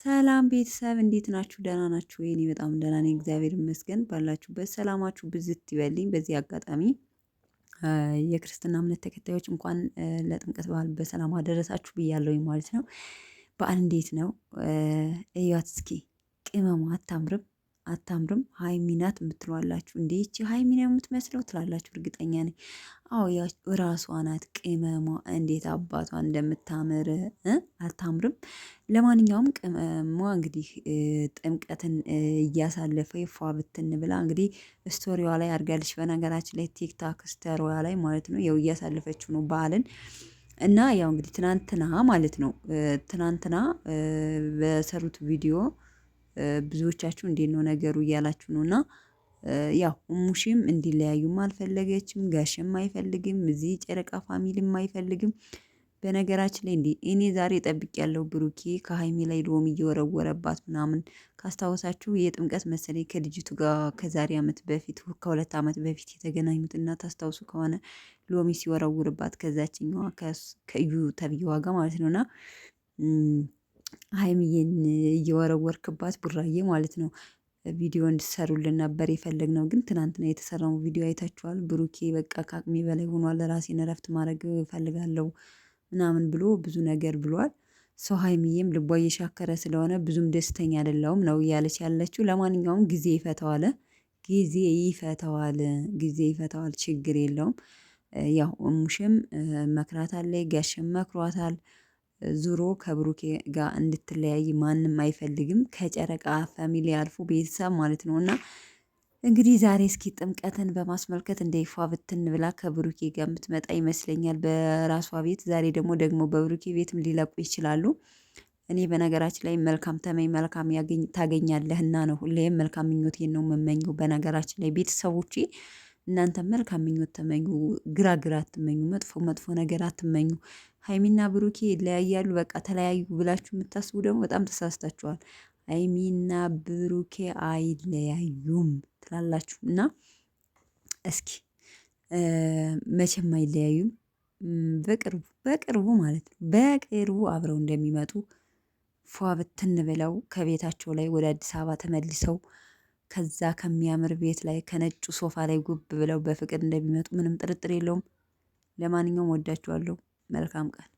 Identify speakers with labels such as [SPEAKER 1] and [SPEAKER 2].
[SPEAKER 1] ሰላም ቤተሰብ እንዴት ናችሁ? ደህና ናችሁ ወይ? እኔ በጣም ደህና ነኝ፣ እግዚአብሔር ይመስገን። ባላችሁበት ሰላማችሁ ብዝት ይበልኝ። በዚህ አጋጣሚ የክርስትና እምነት ተከታዮች እንኳን ለጥምቀት በዓል በሰላም አደረሳችሁ ብያለሁኝ ማለት ነው። በዓል እንዴት ነው? እያት እስኪ ቅመሟ አታምርም? አታምርም? ሀይሚ ናት የምትሏላችሁ እንዴ? ይቺ ሀይሚ ነው የምትመስለው ትላላችሁ። እርግጠኛ ነኝ። አዎ ራሷ ናት ቅመሟ። እንዴት አባቷ እንደምታምር አታምርም? ለማንኛውም ቅመሟ እንግዲህ ጥምቀትን እያሳለፈ ፏ ብትን ብላ እንግዲህ ስቶሪዋ ላይ አድርጋለች። በነገራችን ላይ ቲክታክ ስቶሪዋ ላይ ማለት ነው ያው እያሳለፈችው ነው በዓልን እና ያው እንግዲህ ትናንትና ማለት ነው ትናንትና በሰሩት ቪዲዮ ብዙዎቻችሁ እንዴት ነው ነገሩ እያላችሁ ነው። እና ያው እሙሽም እንዲለያዩም አልፈለገችም፣ ጋሽም አይፈልግም፣ እዚህ ጨረቃ ፋሚሊም አይፈልግም። በነገራችን ላይ እንዴ እኔ ዛሬ ጠብቅ ያለው ብሩኬ ከሀይሚ ላይ ሎሚ እየወረወረባት ምናምን ካስታወሳችሁ የጥምቀት መሰለኝ ከልጅቱ ጋር ከዛሬ ዓመት በፊት ከሁለት ዓመት በፊት የተገናኙት እና ታስታውሱ ከሆነ ሎሚ ሲወረውርባት ከዛችኛዋ ከእዩ ተብዬዋ ጋር ማለት ነው። እና ሀይሚዬን እየወረወርክባት ቡራዬ ማለት ነው ቪዲዮ እንድሰሩልን ነበር የፈለግነው። ግን ትናንትና የተሰራው ቪዲዮ አይታችኋል። ብሩኬ በቃ ከአቅሜ በላይ ሆኗል፣ ራሴን እረፍት ማድረግ እፈልጋለሁ ምናምን ብሎ ብዙ ነገር ብሏል። ሰው ሀይሚዬም ልቧ እየሻከረ ስለሆነ ብዙም ደስተኛ አይደለሁም ነው እያለች ያለችው። ለማንኛውም ጊዜ ይፈተዋል፣ ጊዜ ይፈተዋል፣ ጊዜ ይፈተዋል፣ ችግር የለውም። ያው እሙሽም መክራታለች፣ ጋሽም መክሯታል። ዙሮ ከብሩኬ ጋር እንድትለያይ ማንም አይፈልግም፣ ከጨረቃ ፋሚሊ አልፎ ቤተሰብ ማለት ነው። እና እንግዲህ ዛሬ እስኪ ጥምቀትን በማስመልከት እንደ ይፋ ብትን ብላ ከብሩኬ ጋር የምትመጣ ይመስለኛል በራሷ ቤት። ዛሬ ደግሞ በብሩኬ ቤትም ሊለቁ ይችላሉ። እኔ በነገራችን ላይ መልካም ተመኝ መልካም ታገኛለህና ነው ሁሌም መልካም ምኞቴን ነው የምመኘው። በነገራችን ላይ ቤተሰቦቼ እናንተ መልካም ምኞት ተመኙ፣ ግራ አትመኙ፣ መጥፎ ነገር አትመኙ። ሀይሚና ብሩኬ ይለያያሉ በቃ ተለያዩ ብላችሁ የምታስቡ ደግሞ በጣም ተሳስታችኋል። ሀይሚና ብሩኬ አይለያዩም ትላላችሁ እና እስኪ መቼም አይለያዩም። በቅርቡ ማለት ነው በቅርቡ አብረው እንደሚመጡ ፏ ብትን ብለው ከቤታቸው ላይ ወደ አዲስ አበባ ተመልሰው ከዛ ከሚያምር ቤት ላይ ከነጩ ሶፋ ላይ ጉብ ብለው በፍቅር እንደሚመጡ ምንም ጥርጥር የለውም። ለማንኛውም ወዳችኋለሁ። መልካም ቀን